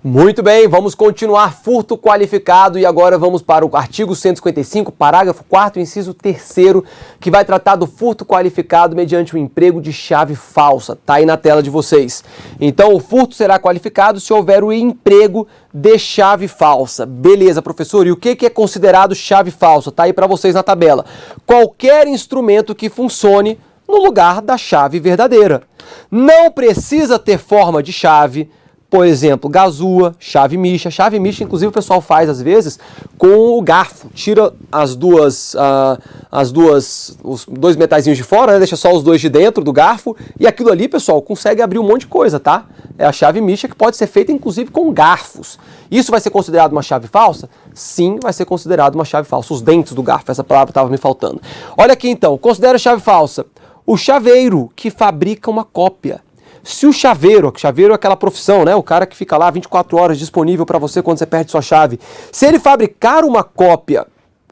Muito bem, vamos continuar furto qualificado e agora vamos para o artigo 155, parágrafo 4º, inciso 3º, que vai tratar do furto qualificado mediante o emprego de chave falsa. Tá aí na tela de vocês. Então, o furto será qualificado se houver o emprego de chave falsa. Beleza, professor, e o que é considerado chave falsa? Tá aí para vocês na tabela. Qualquer instrumento que funcione no lugar da chave verdadeira. Não precisa ter forma de chave. Por exemplo, gazua, chave micha. Chave micha, inclusive, o pessoal faz, às vezes, com o garfo. Tira os dois metalzinhos de fora, né? Deixa só os dois de dentro do garfo. E aquilo ali, pessoal, consegue abrir um monte de coisa, tá? É a chave micha que pode ser feita, inclusive, com garfos. Isso vai ser considerado uma chave falsa? Sim, vai ser considerado uma chave falsa. Os dentes do garfo, essa palavra estava me faltando. Olha aqui, então. Considera chave falsa o chaveiro que fabrica uma cópia. Se o chaveiro é aquela profissão, né? O cara que fica lá 24 horas disponível para você quando você perde sua chave. Se ele fabricar uma cópia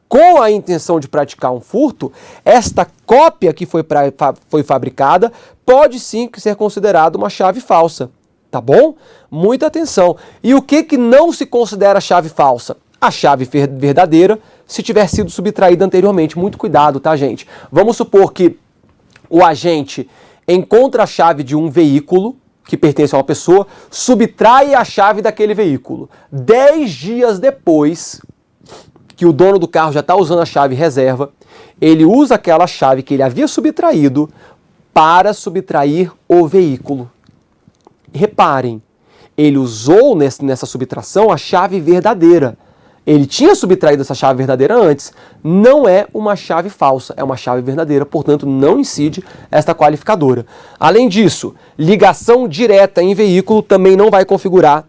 com a intenção de praticar um furto, esta cópia que foi fabricada pode sim ser considerada uma chave falsa. Tá bom? Muita atenção. E o que não se considera chave falsa? A chave verdadeira, se tiver sido subtraída anteriormente. Muito cuidado, tá, gente? Vamos supor que o agente encontra a chave de um veículo que pertence a uma pessoa, subtrai a chave daquele veículo. 10 dias depois que o dono do carro já está usando a chave reserva, ele usa aquela chave que ele havia subtraído para subtrair o veículo. Reparem, ele usou nessa subtração a chave verdadeira. Ele tinha subtraído essa chave verdadeira antes. Não é uma chave falsa, é uma chave verdadeira, portanto não incide esta qualificadora. Além disso, ligação direta em veículo também não vai configurar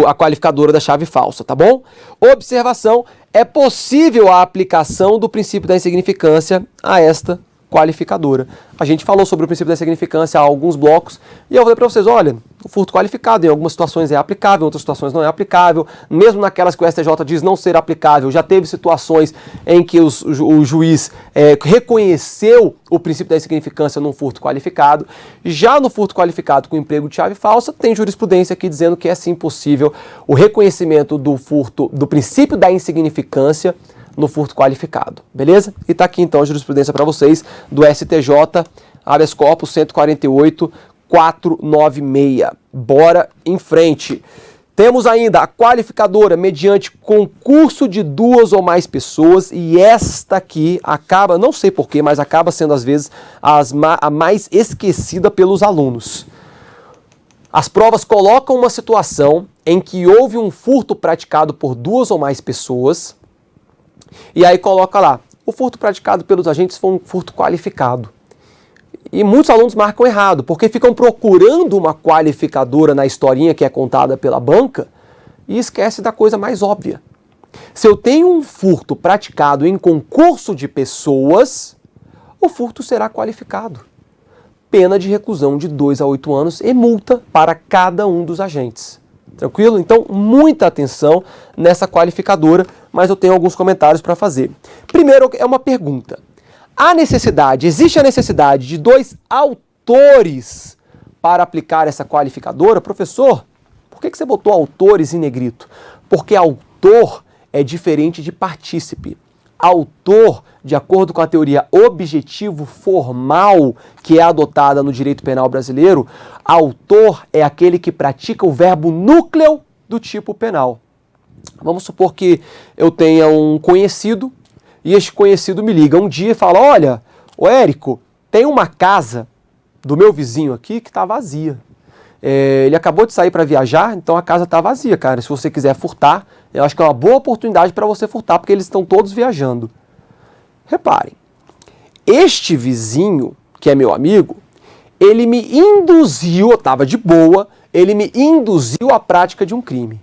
a qualificadora da chave falsa, tá bom? Observação, é possível a aplicação do princípio da insignificância a esta qualificadora. A gente falou sobre o princípio da insignificância há alguns blocos e eu falei para vocês, olha, o furto qualificado em algumas situações é aplicável, em outras situações não é aplicável, mesmo naquelas que o STJ diz não ser aplicável, já teve situações em que o juiz reconheceu o princípio da insignificância num furto qualificado. Já no furto qualificado com emprego de chave falsa, tem jurisprudência aqui dizendo que é sim possível o reconhecimento do furto, do princípio da insignificância no furto qualificado, beleza? E tá aqui então a jurisprudência para vocês do STJ, habeas corpus 148.496. Bora em frente. Temos ainda a qualificadora mediante concurso de 2 ou mais pessoas e esta aqui acaba, não sei porquê, mas acaba sendo às vezes a mais esquecida pelos alunos. As provas colocam uma situação em que houve um furto praticado por 2 ou mais pessoas. E aí coloca lá, o furto praticado pelos agentes foi um furto qualificado. E muitos alunos marcam errado, porque ficam procurando uma qualificadora na historinha que é contada pela banca e esquece da coisa mais óbvia. Se eu tenho um furto praticado em concurso de pessoas, o furto será qualificado. Pena de reclusão de 2 a 8 anos e multa para cada um dos agentes. Tranquilo? Então, muita atenção nessa qualificadora, mas eu tenho alguns comentários para fazer. Primeiro, é uma pergunta. Existe a necessidade de 2 autores para aplicar essa qualificadora? Professor, por que você botou autores em negrito? Porque autor é diferente de partícipe. Autor, de acordo com a teoria objetivo formal que é adotada no direito penal brasileiro, autor é aquele que pratica o verbo núcleo do tipo penal. Vamos supor que eu tenha um conhecido e este conhecido me liga um dia e fala, olha, ô Érico, tem uma casa do meu vizinho aqui que está vazia. Ele acabou de sair para viajar, então a casa está vazia, cara. Se você quiser furtar, eu acho que é uma boa oportunidade para você furtar, porque eles estão todos viajando. Reparem, este vizinho, que é meu amigo, ele me induziu, eu estava de boa, ele me induziu à prática de um crime.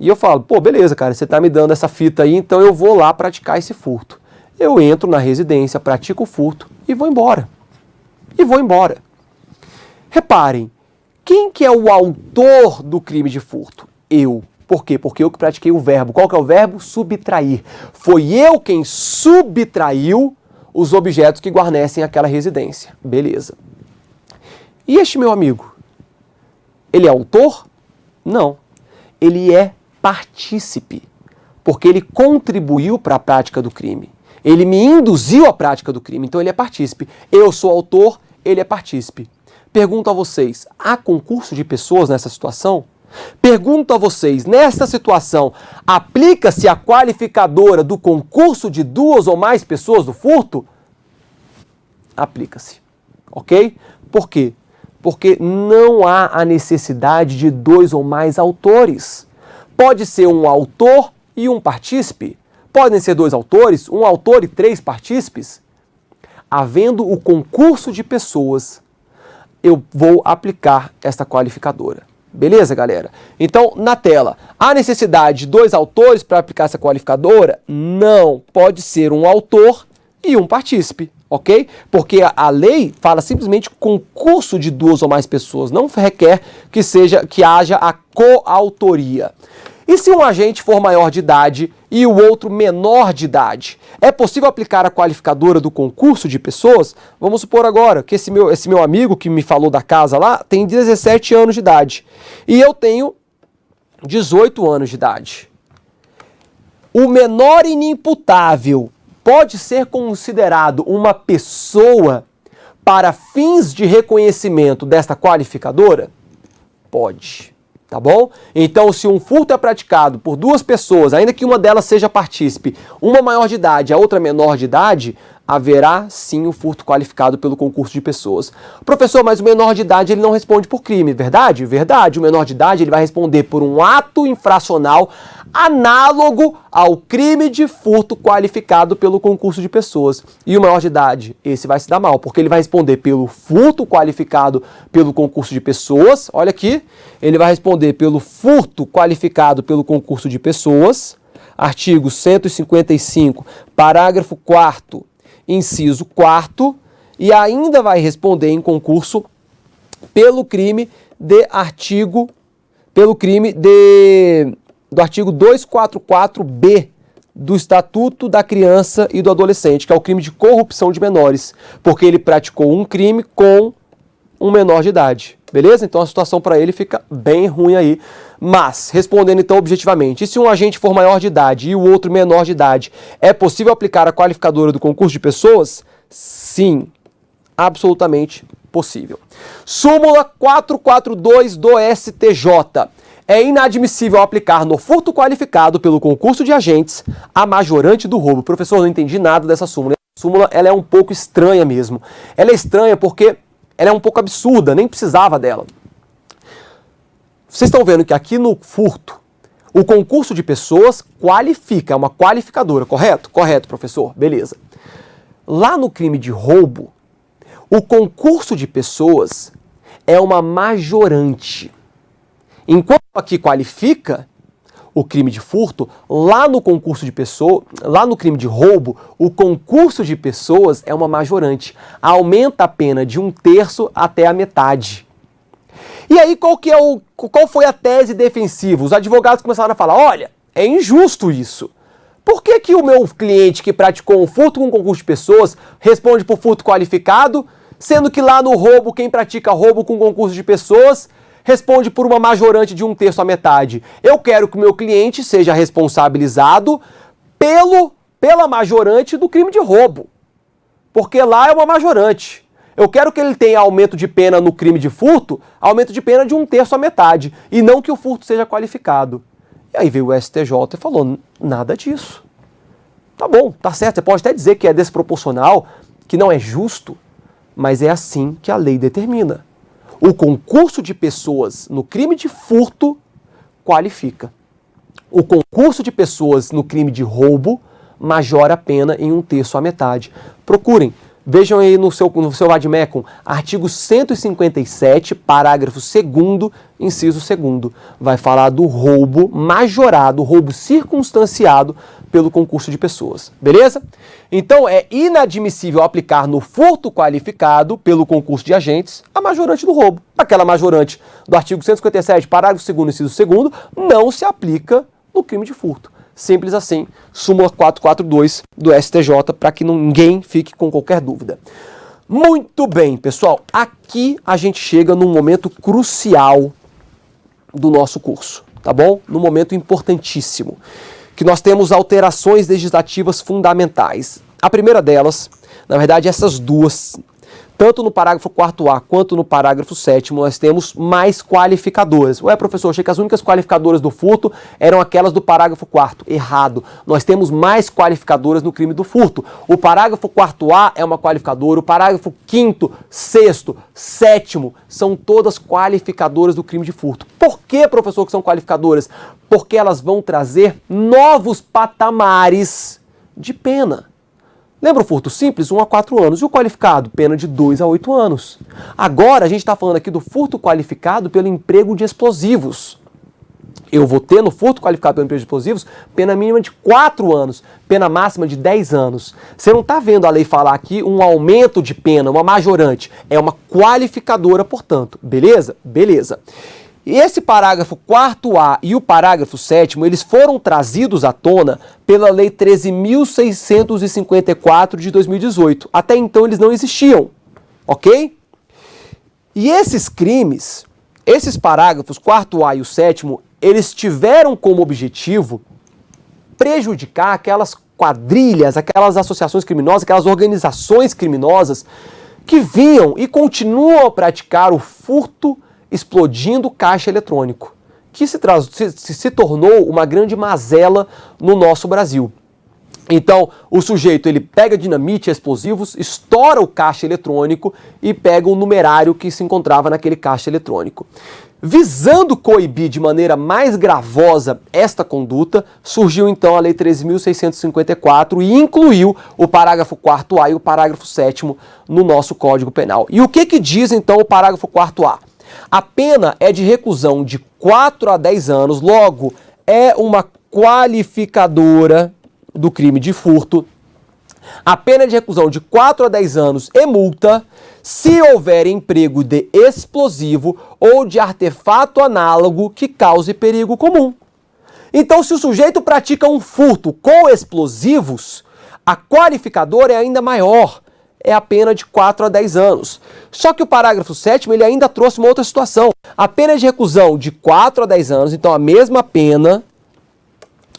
E eu falo, pô, beleza, cara, você está me dando essa fita aí, então eu vou lá praticar esse furto. Eu entro na residência, pratico o furto e vou embora. Reparem, quem que é o autor do crime de furto? Eu. Por quê? Porque eu que pratiquei o verbo. Qual que é o verbo? Subtrair. Foi eu quem subtraiu os objetos que guarnecem aquela residência. Beleza. E este meu amigo? Ele é autor? Não. Ele é partícipe, porque ele contribuiu para a prática do crime. Ele me induziu à prática do crime, então ele é partícipe. Eu sou autor, ele é partícipe. Pergunto a vocês, há concurso de pessoas nessa situação? Pergunto a vocês, nessa situação, aplica-se a qualificadora do concurso de duas ou mais pessoas do furto? Aplica-se, ok? Por quê? Porque não há a necessidade de dois ou mais autores. Pode ser um autor e um partícipe. Podem ser dois autores, um autor e três partícipes. Havendo o concurso de pessoas, eu vou aplicar esta qualificadora. Beleza, galera? Então, na tela, há necessidade de dois autores para aplicar essa qualificadora? Não. Pode ser um autor e um partícipe, ok? Porque a lei fala simplesmente concurso de duas ou mais pessoas, não requer que haja a coautoria. E se um agente for maior de idade e o outro menor de idade? É possível aplicar a qualificadora do concurso de pessoas? Vamos supor agora que esse meu amigo que me falou da casa lá tem 17 anos de idade e eu tenho 18 anos de idade. O menor inimputável pode ser considerado uma pessoa para fins de reconhecimento desta qualificadora? Pode. Tá bom? Então, se um furto é praticado por duas pessoas, ainda que uma delas seja partícipe, uma maior de idade e a outra menor de idade, haverá sim o furto qualificado pelo concurso de pessoas. Professor, mas o menor de idade ele não responde por crime, verdade? Verdade. O menor de idade ele vai responder por um ato infracional análogo ao crime de furto qualificado pelo concurso de pessoas. E o maior de idade, esse vai se dar mal, porque ele vai responder pelo furto qualificado pelo concurso de pessoas. Olha aqui, ele vai responder pelo furto qualificado pelo concurso de pessoas. Artigo 155, parágrafo 4º, inciso 4º, e ainda vai responder em concurso pelo crime do artigo 244-B do Estatuto da Criança e do Adolescente, que é o crime de corrupção de menores, porque ele praticou um crime com um menor de idade. Beleza? Então a situação para ele fica bem ruim aí. Mas, respondendo então objetivamente, e se um agente for maior de idade e o outro menor de idade, é possível aplicar a qualificadora do concurso de pessoas? Sim, absolutamente possível. Súmula 442 do STJ. É inadmissível aplicar no furto qualificado pelo concurso de agentes a majorante do roubo. Professor, não entendi nada dessa súmula. A súmula ela é um pouco estranha mesmo. Ela é estranha porque ela é um pouco absurda, nem precisava dela. Vocês estão vendo que aqui no furto, o concurso de pessoas qualifica, é uma qualificadora, correto? Correto, professor, beleza. Lá no crime de roubo, o concurso de pessoas é uma majorante. Enquanto aqui qualifica o crime de furto, lá no concurso de pessoa, lá no crime de roubo, o concurso de pessoas é uma majorante. Aumenta a pena de 1/3 até a metade. E aí qual foi a tese defensiva? Os advogados começaram a falar, olha, é injusto isso. Por que que o meu cliente que praticou um furto com concurso de pessoas responde por furto qualificado, sendo que lá no roubo, quem pratica roubo com concurso de pessoas responde por uma majorante de 1/3 à metade? Eu quero que o meu cliente seja responsabilizado pela majorante do crime de roubo, porque lá é uma majorante. Eu quero que ele tenha aumento de pena no crime de furto, aumento de pena de 1/3 à metade, e não que o furto seja qualificado. E aí veio o STJ e falou, nada disso. Tá bom, tá certo, você pode até dizer que é desproporcional, que não é justo, mas é assim que a lei determina. O concurso de pessoas no crime de furto qualifica. O concurso de pessoas no crime de roubo majora a pena em 1/3 à metade. Procurem. Vejam aí no seu Vadmecum, artigo 157, parágrafo 2º, inciso 2º. Vai falar do roubo majorado, roubo circunstanciado pelo concurso de pessoas. Beleza? Então é inadmissível aplicar no furto qualificado pelo concurso de agentes a majorante do roubo. Aquela majorante do artigo 157, parágrafo 2º, inciso 2º, não se aplica no crime de furto. Simples assim, súmula 442 do STJ, para que ninguém fique com qualquer dúvida. Muito bem, pessoal, aqui a gente chega num momento crucial do nosso curso, tá bom? Num momento importantíssimo, que nós temos alterações legislativas fundamentais. A primeira delas, na verdade, essas duas, tanto no parágrafo 4º quanto no parágrafo 7º, nós temos mais qualificadoras. Ué, professor, achei que as únicas qualificadoras do furto eram aquelas do parágrafo 4º. Errado. Nós temos mais qualificadoras no crime do furto. O parágrafo 4A é uma qualificadora, o parágrafo 5º, 6º, 7º, são todas qualificadoras do crime de furto. Por que, professor, que são qualificadoras? Porque elas vão trazer novos patamares de pena. Lembra o furto simples? 1 a 4 anos. E o qualificado? Pena de 2 a 8 anos. Agora a gente está falando aqui do furto qualificado pelo emprego de explosivos. Eu vou ter no furto qualificado pelo emprego de explosivos pena mínima de 4 anos, pena máxima de 10 anos. Você não está vendo a lei falar aqui um aumento de pena, uma majorante. É uma qualificadora, portanto. Beleza? Beleza. E esse parágrafo 4A e o parágrafo 7º, eles foram trazidos à tona pela Lei 13.654 de 2018. Até então eles não existiam, ok? E esses crimes, esses parágrafos 4A e o 7º, eles tiveram como objetivo prejudicar aquelas quadrilhas, aquelas associações criminosas, aquelas organizações criminosas que vinham e continuam a praticar o furto explodindo caixa eletrônico, que se tornou uma grande mazela no nosso Brasil. Então, o sujeito, ele pega dinamite e explosivos, estoura o caixa eletrônico e pega o numerário que se encontrava naquele caixa eletrônico. Visando coibir de maneira mais gravosa esta conduta, surgiu então a Lei 13.654 e incluiu o parágrafo 4A e o parágrafo 7º no nosso Código Penal. E o que diz então o parágrafo 4A? A pena é de reclusão de 4 a 10 anos, logo, é uma qualificadora do crime de furto. A pena é de reclusão de 4 a 10 anos e multa se houver emprego de explosivo ou de artefato análogo que cause perigo comum. Então, se o sujeito pratica um furto com explosivos, a qualificadora é ainda maior. É a pena de 4 a 10 anos. Só que o parágrafo 7º, ele ainda trouxe uma outra situação. A pena de reclusão de 4 a 10 anos, então a mesma pena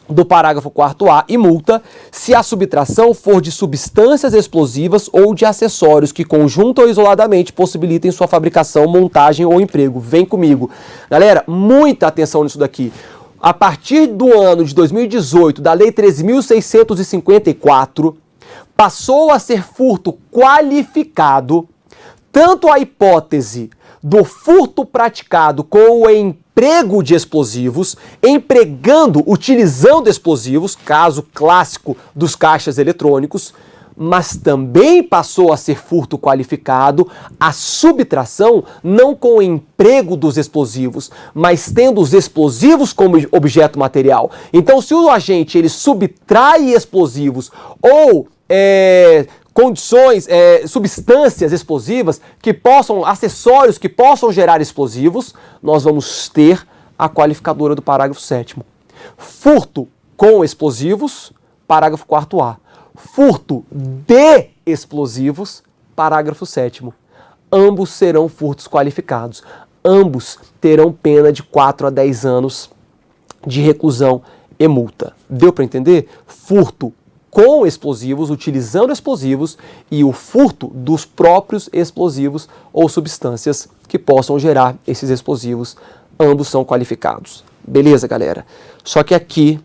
do parágrafo 4A e multa, se a subtração for de substâncias explosivas ou de acessórios que conjunta ou isoladamente possibilitem sua fabricação, montagem ou emprego. Vem comigo. Galera, muita atenção nisso daqui. A partir do ano de 2018, da Lei 13.654, passou a ser furto qualificado tanto a hipótese do furto praticado com o emprego de explosivos, utilizando explosivos, caso clássico dos caixas eletrônicos, mas também passou a ser furto qualificado a subtração não com o emprego dos explosivos, mas tendo os explosivos como objeto material. Então, se o agente ele subtrai explosivos ou substâncias explosivas acessórios que possam gerar explosivos, nós vamos ter a qualificadora do parágrafo 7º. Furto com explosivos, parágrafo 4A. Furto de explosivos, parágrafo 7º. Ambos serão furtos qualificados. Ambos terão pena de 4 a 10 anos de reclusão e multa. Deu para entender? Furto com explosivos, utilizando explosivos, e o furto dos próprios explosivos ou substâncias que possam gerar esses explosivos, ambos são qualificados. Beleza, galera? Só que aqui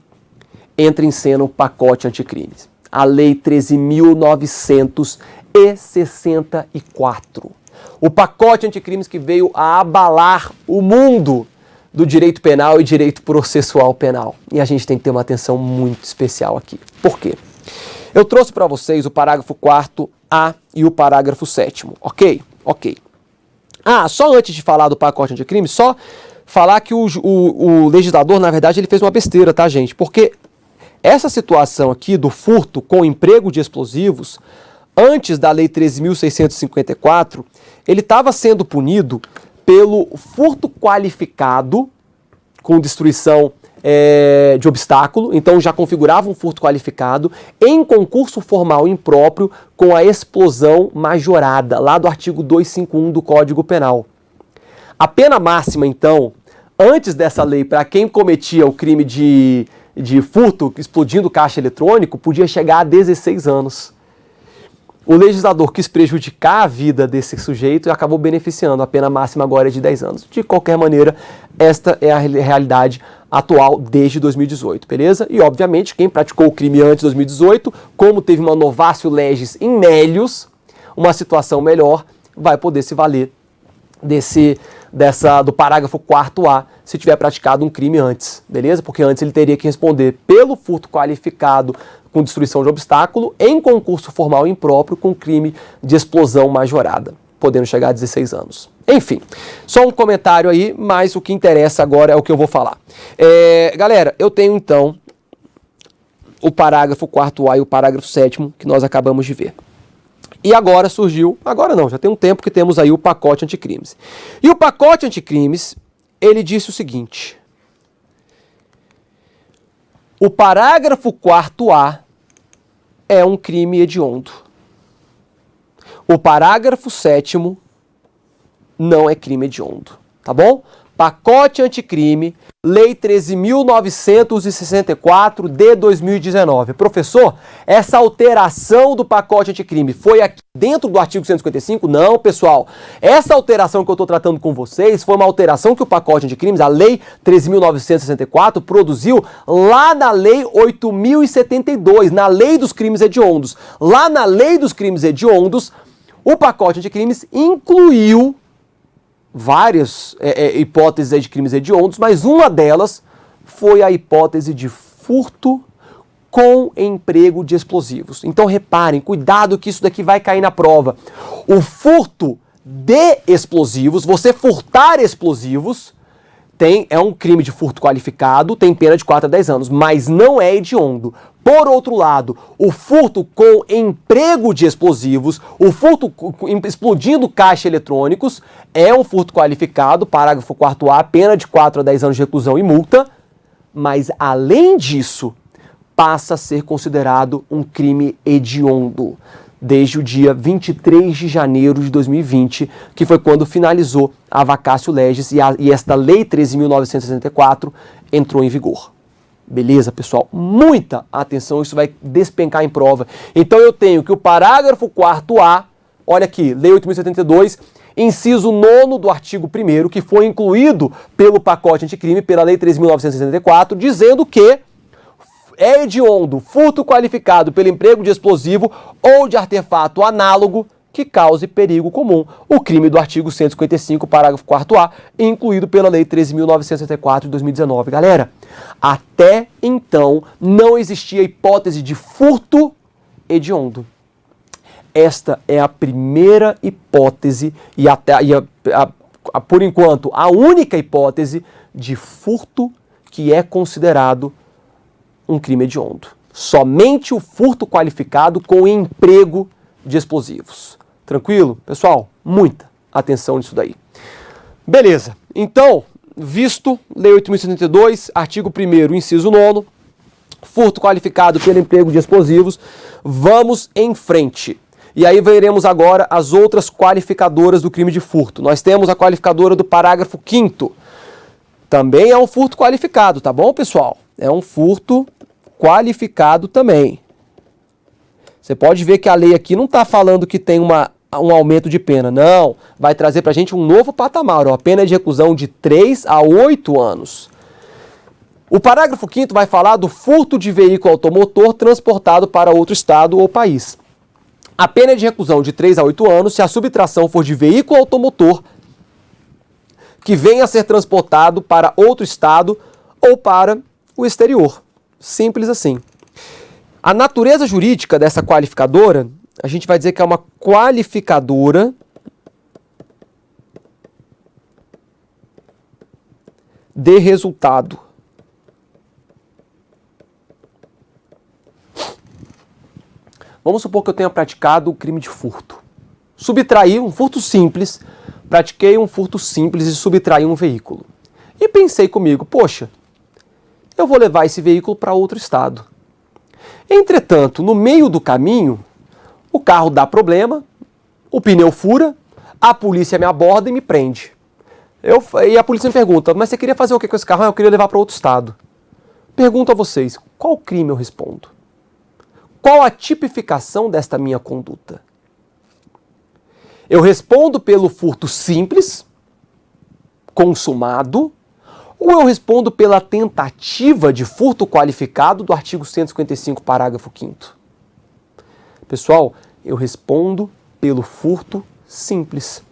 entra em cena o pacote anticrimes. A Lei 13.964. O pacote anticrimes que veio a abalar o mundo do direito penal e direito processual penal. E a gente tem que ter uma atenção muito especial aqui. Por quê? Eu trouxe para vocês o parágrafo 4A e o parágrafo 7º, ok? Ok. Só antes de falar do pacote anticrime, só falar que o legislador, na verdade, ele fez uma besteira, tá, gente? Porque essa situação aqui do furto com emprego de explosivos, antes da Lei 13.654, ele estava sendo punido pelo furto qualificado com destruição de obstáculo, então já configurava um furto qualificado em concurso formal impróprio com a explosão majorada, lá do artigo 251 do Código Penal. A pena máxima, então, antes dessa lei, para quem cometia o crime de furto explodindo caixa eletrônico, podia chegar a 16 anos. O legislador quis prejudicar a vida desse sujeito e acabou beneficiando. A pena máxima agora é de 10 anos. De qualquer maneira, esta é a realidade atual desde 2018, beleza? E, obviamente, quem praticou o crime antes de 2018, como teve uma novatio legis in melius, uma situação melhor, vai poder se valer do parágrafo 4º se tiver praticado um crime antes, beleza? Porque antes ele teria que responder pelo furto qualificado com destruição de obstáculo em concurso formal impróprio com crime de explosão majorada, podendo chegar a 16 anos. Enfim, só um comentário aí, mas o que interessa agora é o que eu vou falar. Galera, eu tenho então o parágrafo 4º e o parágrafo 7º que nós acabamos de ver. E agora surgiu, agora não, já tem um tempo que temos aí o pacote anticrimes. E o pacote anticrimes, ele disse o seguinte: o parágrafo 4º é um crime hediondo. O parágrafo 7º não é crime hediondo, tá bom? Pacote anticrime, Lei 13.964 de 2019. Professor, essa alteração do pacote anticrime foi aqui dentro do artigo 155? Não, pessoal. Essa alteração que eu estou tratando com vocês foi uma alteração que o pacote anticrimes, a Lei 13.964, produziu lá na Lei 8.072, na Lei dos Crimes Hediondos. Lá na Lei dos Crimes Hediondos, o pacote anticrimes incluiu várias hipóteses de crimes hediondos, mas uma delas foi a hipótese de furto com emprego de explosivos. Então reparem, cuidado que isso daqui vai cair na prova. O furto de explosivos, você furtar explosivos, é um crime de furto qualificado, tem pena de 4 a 10 anos, mas não é hediondo. Por outro lado, o furto com emprego de explosivos, o furto explodindo caixa eletrônicos, é um furto qualificado, parágrafo 4º, pena de 4 a 10 anos de reclusão e multa, mas além disso, passa a ser considerado um crime hediondo, desde o dia 23 de janeiro de 2020, que foi quando finalizou a vacatio legis e esta Lei 13.964 entrou em vigor. Beleza, pessoal? Muita atenção, isso vai despencar em prova. Então eu tenho que o parágrafo 4º, olha aqui, Lei 8.072, inciso 9º do artigo 1º, que foi incluído pelo pacote anticrime, pela Lei 13.964, dizendo que é hediondo furto qualificado pelo emprego de explosivo ou de artefato análogo que cause perigo comum. O crime do artigo 155, parágrafo 4º, incluído pela Lei 13.964 de 2019. Galera, até então não existia hipótese de furto hediondo. Esta é a primeira hipótese e por enquanto, a única hipótese de furto que é considerado um crime hediondo. Somente o furto qualificado com emprego de explosivos. Tranquilo? Pessoal, muita atenção nisso daí. Beleza. Então, visto Lei 8.072, artigo 1º, inciso 9º, furto qualificado pelo emprego de explosivos, vamos em frente. E aí veremos agora as outras qualificadoras do crime de furto. Nós temos a qualificadora do parágrafo 5º. Também é um furto qualificado, tá bom, pessoal? É um furto qualificado também. Você pode ver que a lei aqui não está falando que tem um aumento de pena. Não, vai trazer para a gente um novo patamar. Ó, pena de reclusão de 3 a 8 anos. O parágrafo 5º vai falar do furto de veículo automotor transportado para outro estado ou país. A pena de reclusão de 3 a 8 anos se a subtração for de veículo automotor que venha a ser transportado para outro estado ou para o exterior. Simples assim. A natureza jurídica dessa qualificadora, a gente vai dizer que é uma qualificadora de resultado. Vamos supor que eu tenha praticado o crime de furto. Subtraí um furto simples, pratiquei um furto simples e subtraí um veículo. E pensei comigo, poxa, eu vou levar esse veículo para outro estado. Entretanto, no meio do caminho, o carro dá problema, o pneu fura, a polícia me aborda e me prende. E a polícia me pergunta, mas você queria fazer o que com esse carro? Eu queria levar para outro estado. Pergunto a vocês, qual crime eu respondo? Qual a tipificação desta minha conduta? Eu respondo pelo furto simples, consumado, ou eu respondo pela tentativa de furto qualificado do artigo 155, parágrafo 5º? Pessoal, eu respondo pelo furto simples.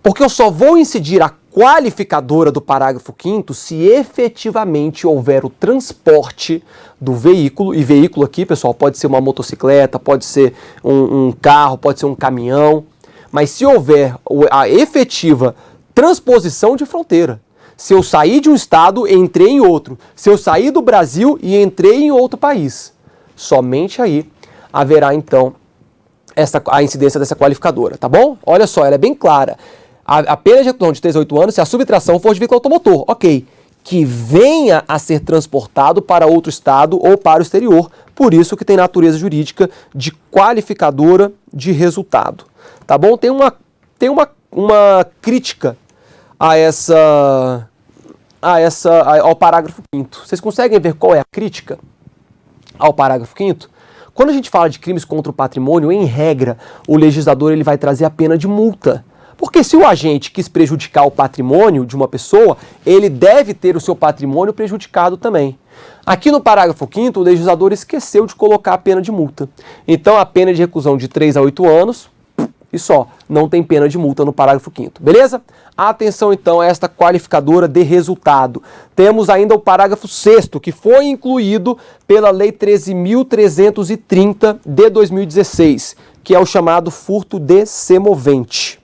Porque eu só vou incidir a qualificadora do parágrafo 5º se efetivamente houver o transporte do veículo, e veículo aqui, pessoal, pode ser uma motocicleta, pode ser um carro, pode ser um caminhão, mas se houver a efetiva transposição de fronteira. Se eu sair de um estado e entrei em outro, se eu sair do Brasil e entrei em outro país, somente aí haverá então a incidência dessa qualificadora, tá bom? Olha só, ela é bem clara. A pena de reclusão de 3 a 8 anos se a subtração for de veículo automotor, ok, que venha a ser transportado para outro estado ou para o exterior, por isso que tem natureza jurídica de qualificadora de resultado, tá bom? Tem uma crítica ao parágrafo 5º. Vocês conseguem ver qual é a crítica ao parágrafo 5º? Quando a gente fala de crimes contra o patrimônio, em regra, o legislador ele vai trazer a pena de multa. Porque se o agente quis prejudicar o patrimônio de uma pessoa, ele deve ter o seu patrimônio prejudicado também. Aqui no parágrafo 5º, o legislador esqueceu de colocar a pena de multa. Então a pena de reclusão de 3 a 8 anos, e só, não tem pena de multa no parágrafo 5º, beleza? Atenção então a esta qualificadora de resultado. Temos ainda o parágrafo 6º, que foi incluído pela Lei 13.330 de 2016, que é o chamado furto de semovente.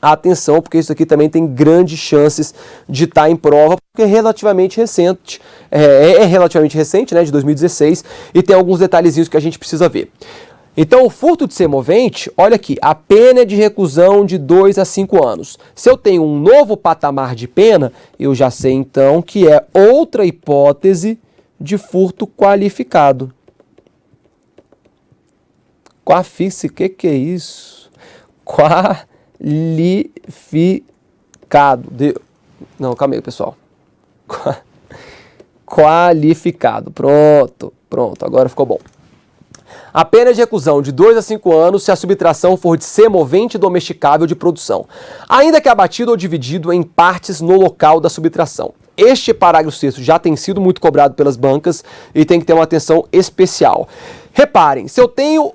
Atenção, porque isso aqui também tem grandes chances de estar em prova, porque é relativamente recente, relativamente recente, né, de 2016, e tem alguns detalhezinhos que a gente precisa ver. Então, o furto de semovente, olha aqui, a pena é de reclusão de 2 a 5 anos. Se eu tenho um novo patamar de pena, eu já sei então que é outra hipótese de furto qualificado. Qualificado, que é isso? Qualificado. Não, calma aí, pessoal. Qualificado. Pronto, agora ficou bom. A pena é de reclusão de 2 a 5 anos se a subtração for de semovente domesticável de produção, ainda que abatido ou dividido em partes no local da subtração. Este parágrafo 6º já tem sido muito cobrado pelas bancas e tem que ter uma atenção especial. Reparem, se eu tenho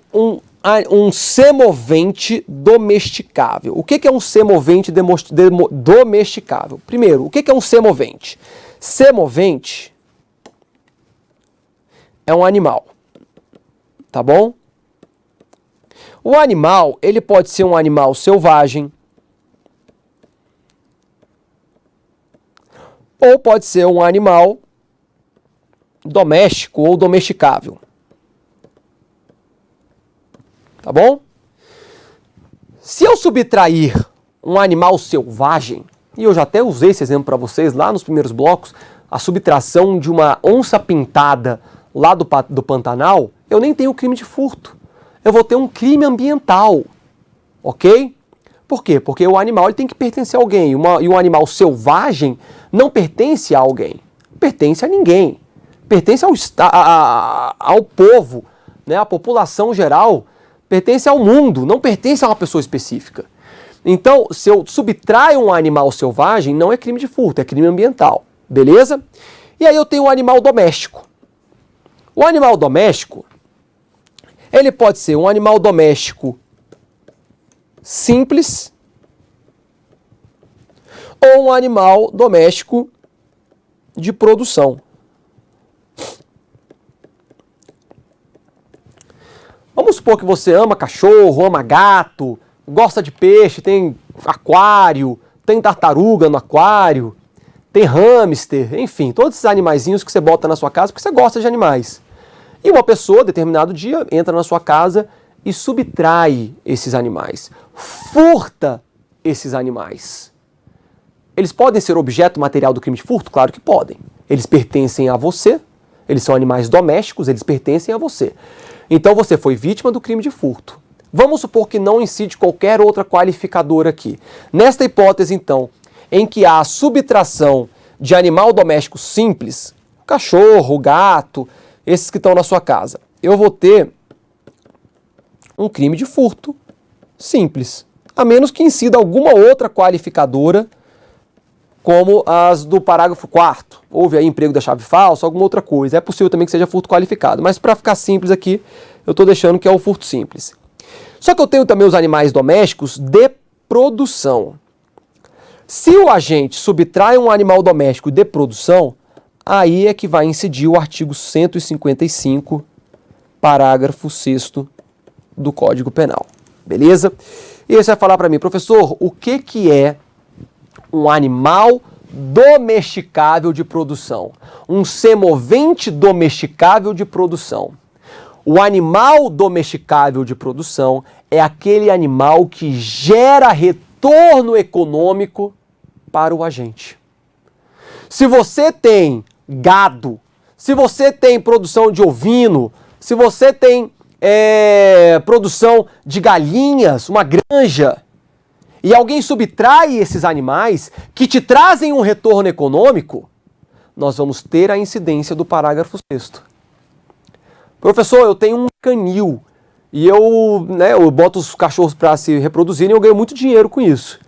um semovente domesticável. O que é um semovente domesticável? Primeiro, o que é um semovente? Semovente é um animal, tá bom? O animal, ele pode ser um animal selvagem, ou pode ser um animal doméstico ou domesticável. Tá bom? Se eu subtrair um animal selvagem, e eu já até usei esse exemplo para vocês lá nos primeiros blocos, a subtração de uma onça pintada lá do Pantanal, eu nem tenho crime de furto. Eu vou ter um crime ambiental, ok? Por quê? Porque o animal ele tem que pertencer a alguém, e um animal selvagem não pertence a alguém, pertence a ninguém, pertence ao povo, né? A população geral pertence ao mundo, não pertence a uma pessoa específica. Então, se eu subtraio um animal selvagem, não é crime de furto, é crime ambiental, beleza? E aí eu tenho um animal doméstico. O animal doméstico, ele pode ser um animal doméstico simples ou um animal doméstico de produção. Vamos supor que você ama cachorro, ama gato, gosta de peixe, tem aquário, tem tartaruga no aquário, tem hamster, enfim, todos esses animaizinhos que você bota na sua casa porque você gosta de animais. E uma pessoa, determinado dia, entra na sua casa e subtrai esses animais, furta esses animais. Eles podem ser objeto material do crime de furto? Claro que podem. Eles pertencem a você, eles são animais domésticos, eles pertencem a você. Então você foi vítima do crime de furto. Vamos supor que não incide qualquer outra qualificadora aqui. Nesta hipótese, então, em que há a subtração de animal doméstico simples, cachorro, gato, esses que estão na sua casa, eu vou ter um crime de furto simples, a menos que incida alguma outra qualificadora, como as do parágrafo 4º. Houve aí emprego da chave falsa, alguma outra coisa. É possível também que seja furto qualificado, mas para ficar simples aqui, eu estou deixando que é o furto simples. Só que eu tenho também os animais domésticos de produção. Se o agente subtrai um animal doméstico de produção, aí é que vai incidir o artigo 155, parágrafo 6º do Código Penal. Beleza? E aí você vai falar para mim, professor, o que é um animal domesticável de produção? Um semovente domesticável de produção. O animal domesticável de produção é aquele animal que gera retorno econômico para o agente. Se você tem gado, se você tem produção de ovino, se você tem produção de galinhas, uma granja, e alguém subtrai esses animais que te trazem um retorno econômico, nós vamos ter a incidência do parágrafo 6º. Professor, eu tenho um canil e eu boto os cachorros para se reproduzirem e eu ganho muito dinheiro com isso.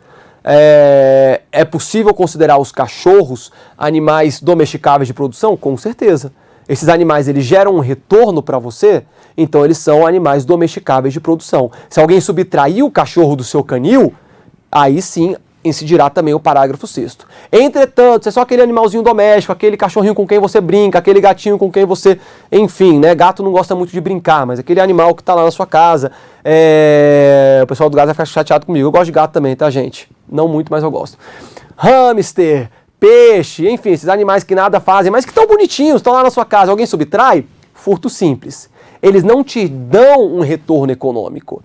É possível considerar os cachorros animais domesticáveis de produção? Com certeza. Esses animais, eles geram um retorno para você, então eles são animais domesticáveis de produção. Se alguém subtrair o cachorro do seu canil, aí sim incidirá também o parágrafo 6º. Entretanto, se é só aquele animalzinho doméstico, aquele cachorrinho com quem você brinca, aquele gatinho com quem você... Enfim, né? Gato não gosta muito de brincar, mas aquele animal que está lá na sua casa... O pessoal do gato vai ficar chateado comigo. Eu gosto de gato também, tá, gente? Não muito, mas eu gosto. Hamster, peixe, enfim, esses animais que nada fazem, mas que estão bonitinhos, estão lá na sua casa. Alguém subtrai? Furto simples. Eles não te dão um retorno econômico.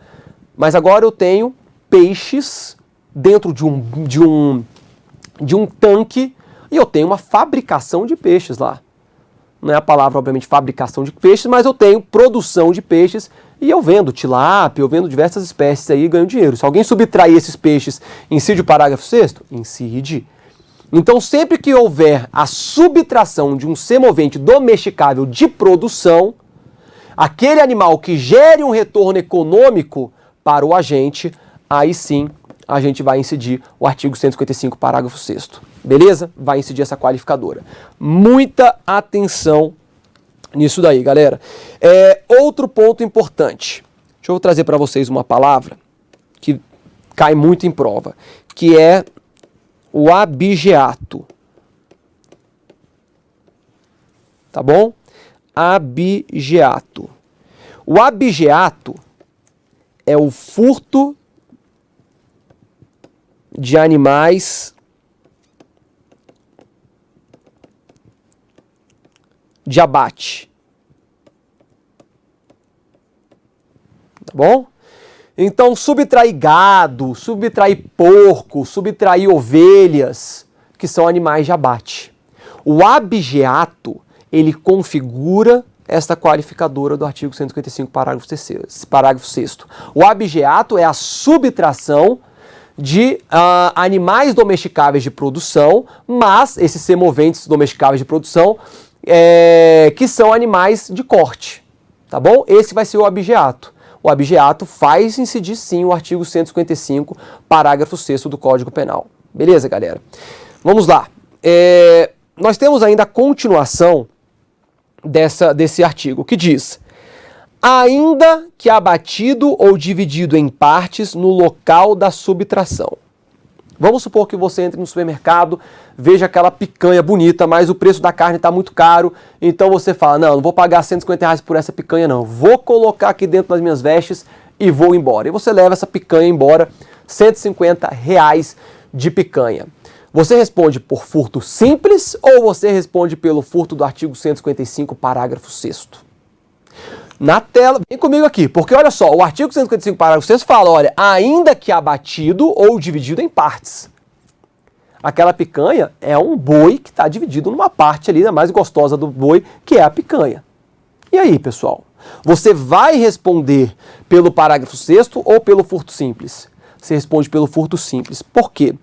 Mas agora eu tenho peixes dentro de um tanque e eu tenho uma fabricação de peixes lá. Não é a palavra, obviamente, fabricação de peixes, mas eu tenho produção de peixes e eu vendo tilápia, eu vendo diversas espécies aí e ganho dinheiro. Se alguém subtrair esses peixes, incide o parágrafo 6º? Incide. Então, sempre que houver a subtração de um semovente domesticável de produção, aquele animal que gere um retorno econômico para o agente, aí sim a gente vai incidir o artigo 155, parágrafo 6º. Beleza? Vai incidir essa qualificadora. Muita atenção nisso daí, galera. Outro ponto importante. Deixa eu trazer para vocês uma palavra que cai muito em prova, que é o abigeato. Tá bom? Abigeato. O abigeato é o furto de animais de abate. Tá bom? Então, subtrair gado, subtrair porco, subtrair ovelhas, que são animais de abate. O abigeato, ele configura esta qualificadora do artigo 155, parágrafo 6º. O abigeato é a subtração de animais domesticáveis de produção, mas esses semoventes domesticáveis de produção, que são animais de corte, tá bom? Esse vai ser o abigeato. O abigeato faz incidir sim o artigo 155, parágrafo 6º do Código Penal. Beleza, galera? Vamos lá. Nós temos ainda a continuação desse artigo, que diz: ainda que abatido ou dividido em partes no local da subtração. Vamos supor que você entre no supermercado, veja aquela picanha bonita, mas o preço da carne está muito caro, então você fala, não vou pagar R$150 por essa picanha não, vou colocar aqui dentro das minhas vestes e vou embora. E você leva essa picanha embora, R$150 de picanha. Você responde por furto simples ou você responde pelo furto do artigo 155, parágrafo 6º? Na tela, vem comigo aqui, porque olha só, o artigo 155, parágrafo 6º fala, olha, ainda que abatido ou dividido em partes. Aquela picanha é um boi que está dividido numa parte ali, a mais gostosa do boi, que é a picanha. E aí, pessoal? Você vai responder pelo parágrafo 6º ou pelo furto simples? Você responde pelo furto simples. Por quê?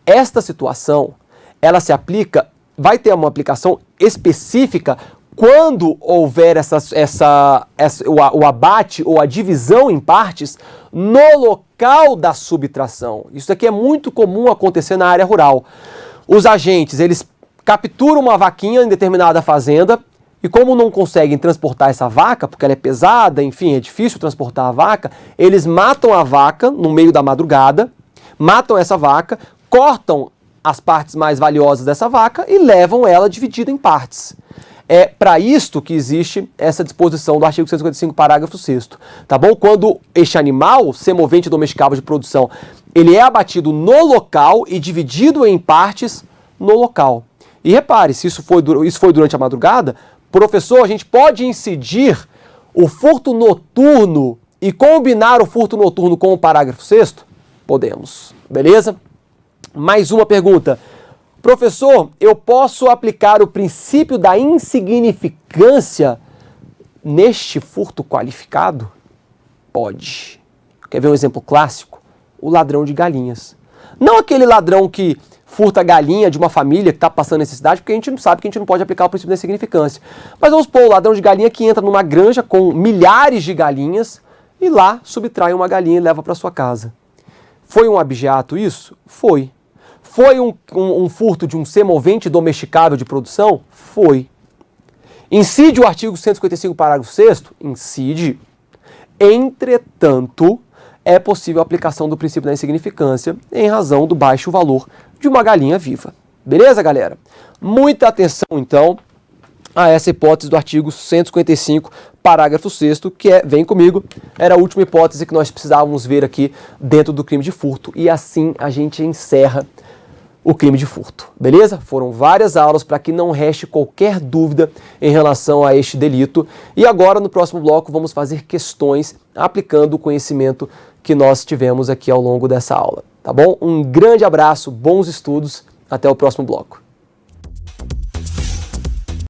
Esta situação, ela se aplica, vai ter uma aplicação específica quando houver o abate ou a divisão em partes no local da subtração. Isso aqui é muito comum acontecer na área rural. Os agentes, eles capturam uma vaquinha em determinada fazenda e como não conseguem transportar essa vaca, porque ela é pesada, enfim, é difícil transportar a vaca, eles matam a vaca no meio da madrugada, matam essa vaca, cortam as partes mais valiosas dessa vaca e levam ela dividida em partes. É para isto que existe essa disposição do artigo 155, parágrafo 6º, tá bom? Quando este animal, semovente domesticável de produção, ele é abatido no local e dividido em partes no local. E repare, se isso foi durante a madrugada, professor, a gente pode incidir o furto noturno e combinar o furto noturno com o parágrafo 6º? Podemos, beleza? Mais uma pergunta. Professor, eu posso aplicar o princípio da insignificância neste furto qualificado? Pode. Quer ver um exemplo clássico? O ladrão de galinhas. Não aquele ladrão que furta a galinha de uma família que está passando necessidade, porque a gente não sabe que a gente não pode aplicar o princípio da insignificância. Mas vamos supor o ladrão de galinha que entra numa granja com milhares de galinhas e lá subtrai uma galinha e leva para sua casa. Foi um abigeato isso? Foi. Foi um furto de um semovente domesticável de produção? Foi. Incide o artigo 155, parágrafo 6º? Incide. Entretanto, é possível a aplicação do princípio da insignificância em razão do baixo valor de uma galinha viva. Beleza, galera? Muita atenção, então, a essa hipótese do artigo 155, parágrafo 6º, que vem comigo, era a última hipótese que nós precisávamos ver aqui dentro do crime de furto. E assim a gente encerra o crime de furto, beleza? Foram várias aulas para que não reste qualquer dúvida em relação a este delito. E agora, no próximo bloco, vamos fazer questões aplicando o conhecimento que nós tivemos aqui ao longo dessa aula, tá bom? Um grande abraço, bons estudos, até o próximo bloco.